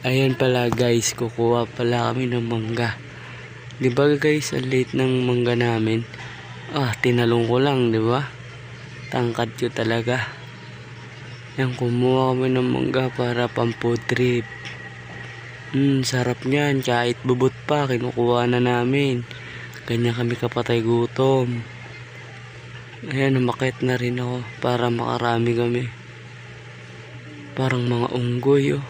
Ayan pala guys, kukuha pala kami ng mangga. Di ba guys, ang late ng mangga namin. Tinalong ko lang, di ba? Tangkad ko talaga. Yan, kumuha kami ng mangga para pang food trip. Sarap niyan, kahit bubot pa, kinukuha na namin. Ganyan kami kapatay gutom. Ayan, umakyat na rin ako para makarami kami. Parang mga unggoy, oh.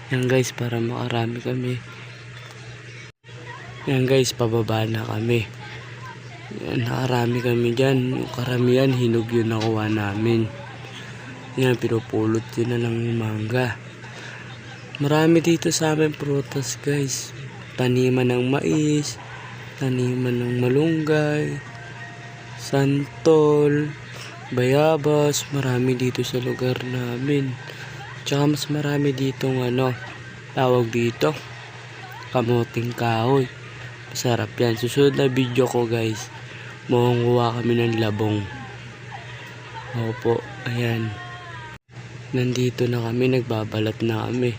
Yan guys, para makarami kami. Yan guys, pababa na kami. Yan, nakarami kami dyan. Yung karamihan, hinog yun nakuha namin. Yan, pinupulot yun na lang yung mangga. Marami dito sa amin prutas guys. Taniman ng mais, taniman ng malunggay, santol, bayabas. Marami dito sa lugar namin. Tsaka mas marami ditong tawag dito, kamuting kahoy. Masarap yan. Susunod na video ko guys, mangunguha kami ng labong. Opo, ayan. Nandito na kami, nagbabalat na kami.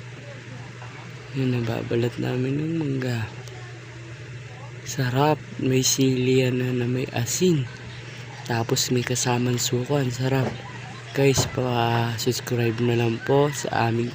Yan, nagbabalat namin ng mangga. Sarap, may sili yan na may asin. Tapos may kasamang sukan, sarap. Guys, pa-subscribe na lang po sa aming